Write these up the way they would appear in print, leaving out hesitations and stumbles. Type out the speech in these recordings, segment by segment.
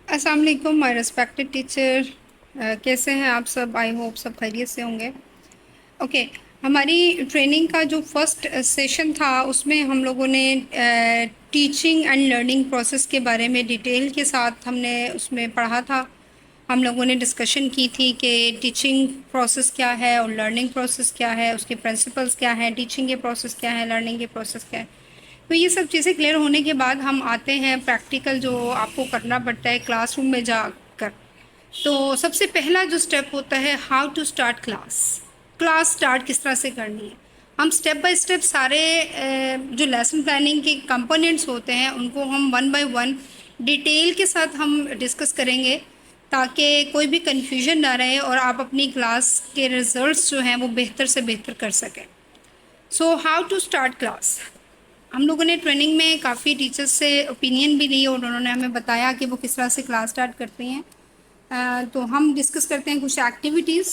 अस्सलाम वालेकुम my respected teacher. कैसे हैं आप सब? आई होप सब खैरियत से होंगे। ओके, हमारी ट्रेनिंग का जो फर्स्ट सेशन था उसमें हम लोगों ने टीचिंग एंड लर्निंग प्रोसेस के बारे में डिटेल के साथ हमने उसमें पढ़ा था। हम लोगों ने डिस्कशन की थी कि टीचिंग प्रोसेस क्या है और लर्निंग प्रोसेस क्या है, उसके प्रिंसिपल्स क्या हैं, टीचिंग के प्रोसेस क्या है, लर्निंग के प्रोसेस क्या है। तो ये सब चीज़ें क्लियर होने के बाद हम आते हैं प्रैक्टिकल जो आपको करना पड़ता है क्लासरूम में जाकर। तो सबसे पहला जो स्टेप होता है, how to start class. Class start किस तरह से करनी है, हम स्टेप बाय स्टेप सारे जो लेसन प्लानिंग के कंपोनेंट्स होते हैं उनको हम वन बाय वन डिटेल के साथ हम डिस्कस करेंगे ताकि कोई भी कन्फ्यूजन ना रहे और आप अपनी क्लास के रिजल्ट्स जो हैं वो बेहतर से बेहतर कर सकें। So how to start class, हम लोगों ने ट्रेनिंग में काफ़ी टीचर्स से ओपिनियन भी ली और उन्होंने हमें बताया कि वो किस तरह से क्लास स्टार्ट करते हैं। तो हम डिस्कस करते हैं कुछ एक्टिविटीज़।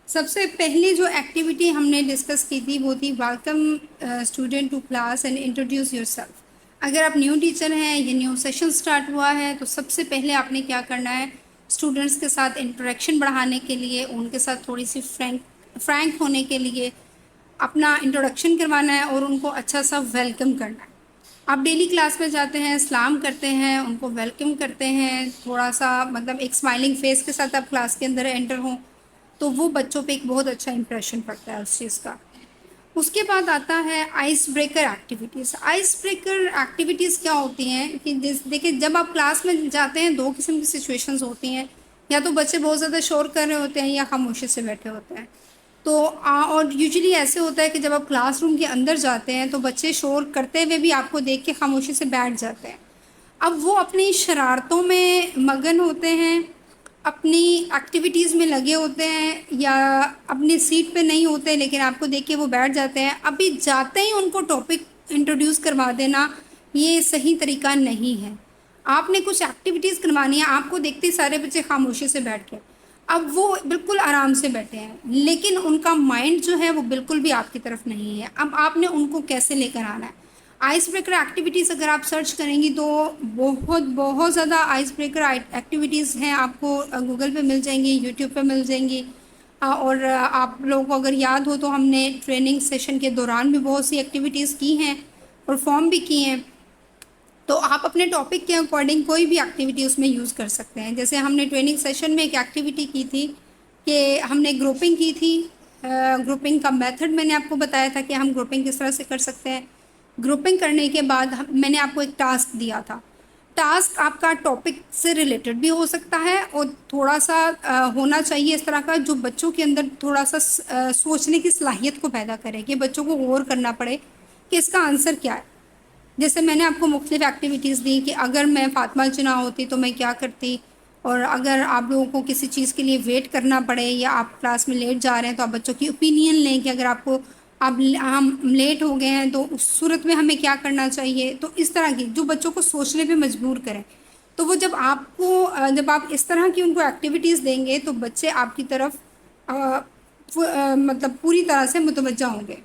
सबसे पहली जो एक्टिविटी हमने डिस्कस की थी वो थी welcome student to class and introduce yourself. अगर आप न्यू टीचर हैं, ये न्यू सेशन स्टार्ट हुआ है, तो सबसे पहले आपने क्या करना है, स्टूडेंट्स के साथ इंटरेक्शन बढ़ाने के लिए, उनके साथ थोड़ी सी फ्रैंक होने के लिए अपना इंट्रोडक्शन करवाना है और उनको अच्छा सा वेलकम करना है। आप डेली क्लास में जाते हैं, सलाम करते हैं, उनको वेलकम करते हैं, थोड़ा सा मतलब एक स्माइलिंग फेस के साथ आप क्लास के अंदर एंटर हों, तो वो बच्चों पे एक बहुत अच्छा इंप्रेशन पड़ता है उस चीज़ का। उसके बाद आता है ice breaker activities. Ice breaker activities क्या होती हैं कि देखिए, जब आप क्लास में जाते हैं दो किस्म की सिचुएशंस होती हैं, या तो बच्चे बहुत ज़्यादा शोर कर रहे होते हैं या खामोशी से बैठे होते हैं। तो और यूजुअली ऐसे होता है कि जब आप क्लासरूम के अंदर जाते हैं तो बच्चे शोर करते हुए भी आपको देख के खामोशी से बैठ जाते हैं। अब वो अपनी शरारतों में मगन होते हैं, अपनी एक्टिविटीज़ में लगे होते हैं या अपनी सीट पे नहीं होते, लेकिन आपको देख के वो बैठ जाते हैं। अभी जाते ही उनको टॉपिक इंट्रोड्यूस करवा देना ये सही तरीका नहीं है। आपने कुछ एक्टिविटीज़ करवानी है, आपको देखते ही सारे बच्चे खामोशी से बैठ गए। अब वो बिल्कुल आराम से बैठे हैं, लेकिन उनका माइंड जो है वो बिल्कुल भी आपकी तरफ नहीं है। अब आपने उनको कैसे लेकर आना है? आइस ब्रेकर एक्टिविटीज़ अगर आप सर्च करेंगी तो बहुत बहुत ज़्यादा आइस ब्रेकर एक्टिविटीज़ हैं, आपको गूगल पे मिल जाएंगी, यूट्यूब पे मिल जाएंगी। और आप लोगों को अगर याद हो तो हमने ट्रेनिंग सेशन के दौरान भी बहुत सी एक्टिविटीज़ की हैं, परफॉर्म भी की हैं। तो आप अपने टॉपिक के अकॉर्डिंग कोई भी एक्टिविटी उसमें यूज़ कर सकते हैं। जैसे हमने ट्रेनिंग सेशन में एक एक्टिविटी की थी कि हमने ग्रुपिंग की थी। ग्रुपिंग का मेथड मैंने आपको बताया था कि हम ग्रुपिंग किस तरह से कर सकते हैं। ग्रुपिंग करने के बाद मैंने आपको एक टास्क दिया था। टास्क आपका टॉपिक से रिलेटेड भी हो सकता है और थोड़ा सा होना चाहिए इस तरह का जो बच्चों के अंदर थोड़ा सा सोचने की सलाहियत को पैदा करे, कि बच्चों को गौर करना पड़े कि इसका आंसर क्या है। जैसे मैंने आपको मुख्तलिफ एक्टिविटीज़ दी कि अगर मैं फ़ातिमा जिन्ना होती तो मैं क्या करती, और अगर आप लोगों को किसी चीज़ के लिए वेट करना पड़े या आप क्लास में लेट जा रहे हैं तो आप बच्चों की ओपिनियन लें कि अगर आपको हम लेट हो गए हैं तो उस सूरत में हमें क्या करना चाहिए। तो इस तरह की जो बच्चों को सोचने पे मजबूर करें। तो वो जब आप इस तरह की उनको एक्टिविटीज़ देंगे तो बच्चे आपकी तरफ मतलब पूरी तरह से मुतवज्जा होंगे।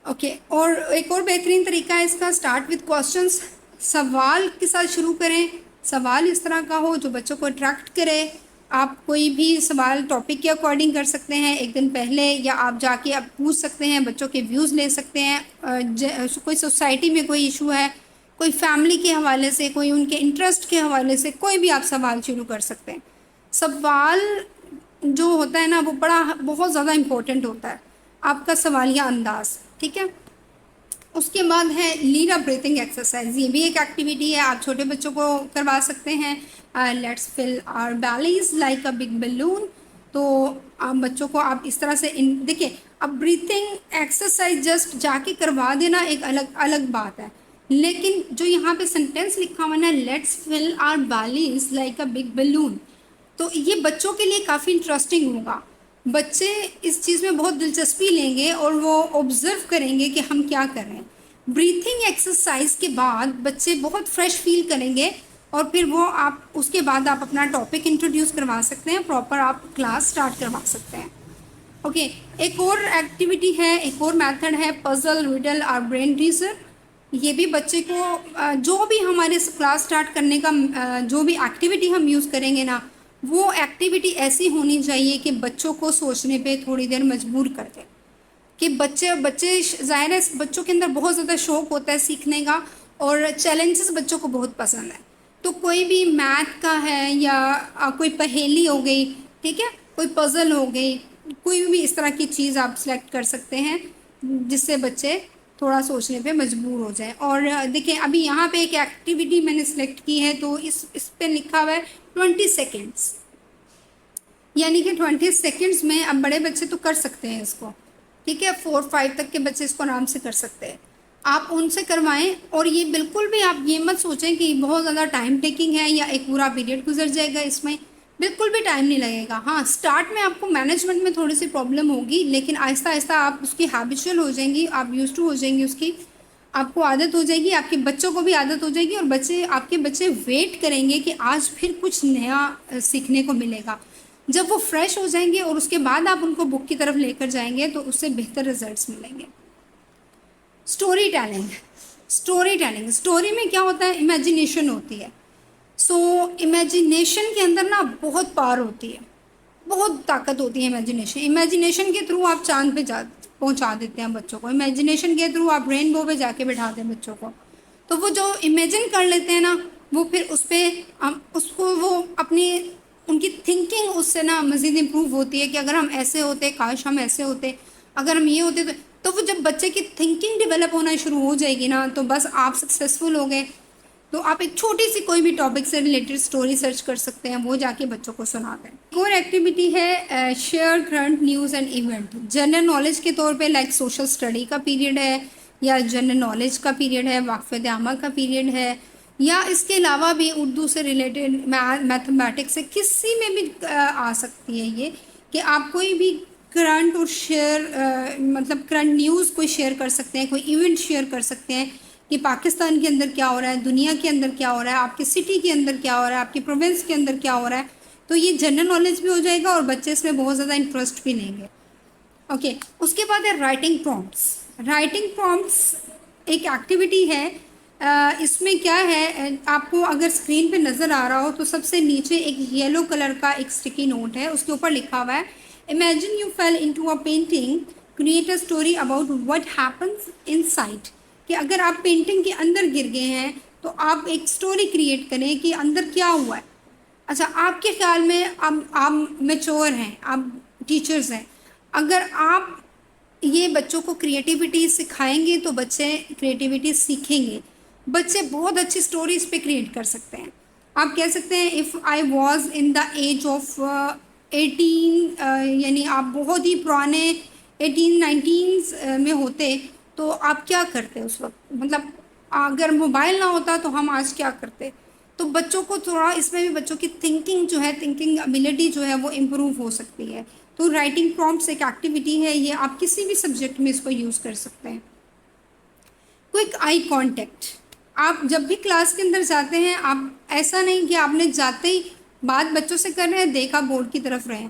ओके, और एक और बेहतरीन तरीका है इसका, स्टार्ट विद क्वेश्चंस। सवाल के साथ शुरू करें। सवाल इस तरह का हो जो बच्चों को अट्रैक्ट करे। आप कोई भी सवाल टॉपिक के अकॉर्डिंग कर सकते हैं एक दिन पहले, या आप जाके आप पूछ सकते हैं, बच्चों के व्यूज़ ले सकते हैं। कोई सोसाइटी में कोई इशू है, कोई फैमिली के हवाले से, कोई उनके इंटरेस्ट के हवाले से, कोई भी आप सवाल शुरू कर सकते हैं। सवाल जो होता है ना वो बहुत ज़्यादा इम्पोर्टेंट होता है, आपका सवालिया अंदाज़। ठीक है, उसके बाद है लीड अ ब्रीथिंग एक्सरसाइज। ये भी एक एक्टिविटी है, आप छोटे बच्चों को करवा सकते हैं। Let's fill our bellies like a big balloon. तो आप बच्चों को आप इस तरह से देखिए, अब ब्रीथिंग एक्सरसाइज जस्ट जाके करवा देना एक अलग अलग बात है, लेकिन जो यहाँ पे सेंटेंस लिखा हुआ ना, let's fill our bellies like a big balloon, तो ये बच्चों के लिए काफ़ी इंटरेस्टिंग होगा। बच्चे इस चीज़ में बहुत दिलचस्पी लेंगे और वो ऑब्ज़र्व करेंगे कि हम क्या कर रहे हैं। ब्रीथिंग एक्सरसाइज के बाद बच्चे बहुत फ्रेश फील करेंगे और फिर वो आप उसके बाद आप अपना टॉपिक इंट्रोड्यूस करवा सकते हैं, प्रॉपर आप क्लास स्टार्ट करवा सकते हैं। ओके, एक और एक्टिविटी है, एक और मेथड है पजल रिडल और ब्रेन टीजर। ये भी बच्चे को जो भी हमारे क्लास स्टार्ट करने का जो भी एक्टिविटी हम यूज़ करेंगे ना, वो एक्टिविटी ऐसी होनी चाहिए कि बच्चों को सोचने पे थोड़ी देर मजबूर कर दे। कि बच्चे बच्चे ज़ाहिर है बच्चों के अंदर बहुत ज़्यादा शौक़ होता है सीखने का, और चैलेंजेस बच्चों को बहुत पसंद है। तो कोई भी मैथ का है या कोई पहेली हो गई, ठीक है, कोई पज़ल हो गई, कोई भी इस तरह की चीज़ आप सेलेक्ट कर सकते हैं जिससे बच्चे थोड़ा सोचने पे मजबूर हो जाए। और देखिए अभी यहाँ पे एक एक्टिविटी मैंने सेलेक्ट की है, तो इस पे लिखा हुआ है 20 सेकेंड्स, यानी कि 20 सेकेंड्स में अब बड़े बच्चे तो कर सकते हैं इसको, ठीक है, 4-5 तक के बच्चे इसको आराम से कर सकते हैं। आप उनसे करवाएं, और ये बिल्कुल भी आप ये मत सोचें कि बहुत ज़्यादा टाइम टेकिंग है या एक पूरा पीरियड गुजर जाएगा, इसमें बिल्कुल भी टाइम नहीं लगेगा। हाँ, स्टार्ट में आपको मैनेजमेंट में थोड़ी सी प्रॉब्लम होगी, लेकिन आहिस्ता आहिस्ता आप उसकी हैबिचुअल हो जाएंगी, आप यूज टू हो जाएंगी उसकी, आपको आदत हो जाएगी, आपके बच्चों को भी आदत हो जाएगी, और आपके बच्चे वेट करेंगे कि आज फिर कुछ नया सीखने को मिलेगा। जब वो फ्रेश हो जाएंगे और उसके बाद आप उनको बुक की तरफ लेकर जाएंगे तो उससे बेहतर रिजल्ट्स मिलेंगे। स्टोरी टेलिंग, स्टोरी में क्या होता है, इमेजिनेशन होती है। सो इमेजिनेशन के अंदर ना बहुत पावर होती है, बहुत ताकत होती है इमेजिनेशन के थ्रू आप चांद पे जा पहुंचा देते हैं बच्चों को, इमेजिनेशन के थ्रू आप रेनबो पे जाके बैठाते हैं बच्चों को। तो वो जो इमेजिन कर लेते हैं ना, वो फिर उस पर उसको वो अपनी उनकी थिंकिंग उससे ना मज़ीद इम्प्रूव होती है कि अगर हम ऐसे होते, काश हम ऐसे होते, अगर हम ये होते तो वो जब बच्चे की थिंकिंग डेवलप होना शुरू हो जाएगी ना, तो बस आप सक्सेसफुल हो गए। तो आप एक छोटी सी कोई भी टॉपिक से रिलेटेड स्टोरी सर्च कर सकते हैं, वो जाके बच्चों को सुनाते हैं। एक और एक्टिविटी है share current news and event. General knowledge के तौर पे लाइक सोशल स्टडी का पीरियड है, या जनरल नॉलेज का पीरियड है, वाक़फ़े आमा का पीरियड है, या इसके अलावा भी उर्दू से रिलेटेड मैथमेटिक्स से किसी में भी आ सकती है ये, कि आप कोई भी करंट और शेयर मतलब करंट न्यूज़ कोई शेयर कर सकते हैं, कोई इवेंट शेयर कर सकते हैं कि पाकिस्तान के अंदर क्या हो रहा है, दुनिया के अंदर क्या हो रहा है, आपके सिटी के अंदर क्या हो रहा है, आपके प्रोविंस के अंदर क्या हो रहा है। तो ये जनरल नॉलेज भी हो जाएगा और बच्चे इसमें बहुत ज़्यादा इंटरेस्ट भी लेंगे। ओके, उसके बाद है राइटिंग प्रॉम्प्ट्स। राइटिंग प्रॉम्प्ट्स एक एक्टिविटी है। इसमें क्या है, आपको अगर स्क्रीन पे नज़र आ रहा हो तो सबसे नीचे एक येलो कलर का एक स्टिकी नोट है, उसके ऊपर लिखा हुआ है imagine you fail into a painting, create a story about what happens inside. कि अगर आप पेंटिंग के अंदर गिर गए हैं तो आप एक स्टोरी क्रिएट करें कि अंदर क्या हुआ है। अच्छा, आपके ख्याल में अब आप मेच्योर हैं, आप टीचर्स हैं, अगर आप ये बच्चों को क्रिएटिविटी सिखाएंगे तो बच्चे क्रिएटिविटी सीखेंगे। बच्चे बहुत अच्छी स्टोरीज पे क्रिएट कर सकते हैं। आप कह सकते हैं if I was in the age of 18, यानी आप बहुत ही पुराने 18-19 में होते तो आप क्या करते उस वक्त, मतलब अगर मोबाइल ना होता तो हम आज क्या करते। तो बच्चों को थोड़ा इसमें भी बच्चों की थिंकिंग जो है, थिंकिंग एबिलिटी जो है वो इम्प्रूव हो सकती है। तो राइटिंग प्रॉम्प्ट्स एक एक्टिविटी है, ये आप किसी भी सब्जेक्ट में इसको यूज़ कर सकते हैं। क्विक आई कांटेक्ट, आप जब भी क्लास के अंदर जाते हैं, आप ऐसा नहीं कि आपने जाते ही बात बच्चों से कर रहे हैं, देखा बोर्ड की तरफ रहें।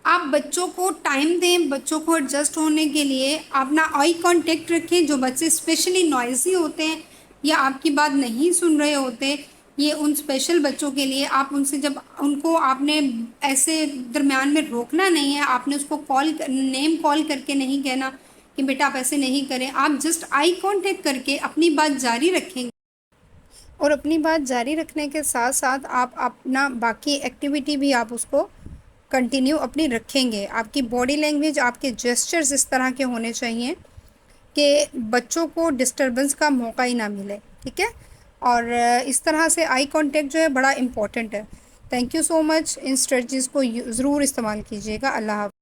आप बच्चों को टाइम दें, बच्चों को एडजस्ट होने के लिए अपना आई कांटेक्ट रखें। जो बच्चे स्पेशली नॉइज़ी होते हैं या आपकी बात नहीं सुन रहे होते, ये उन स्पेशल बच्चों के लिए आप उनसे जब उनको आपने ऐसे दरमियान में रोकना नहीं है, आपने उसको नेम कॉल करके नहीं कहना कि बेटा आप ऐसे नहीं करें, आप जस्ट आई कांटेक्ट करके अपनी बात जारी रखेंगे। और अपनी बात जारी रखने के साथ साथ आप अपना बाकी एक्टिविटी भी आप उसको कंटिन्यू अपनी रखेंगे। आपकी बॉडी लैंग्वेज, आपके जेस्चर्स इस तरह के होने चाहिए कि बच्चों को डिस्टर्बेंस का मौका ही ना मिले, ठीक है। और इस तरह से आई कांटेक्ट जो है बड़ा इम्पॉर्टेंट है। Thank you so much. In strategies को ज़रूर इस्तेमाल कीजिएगा। अल्लाह हाफ़िज़।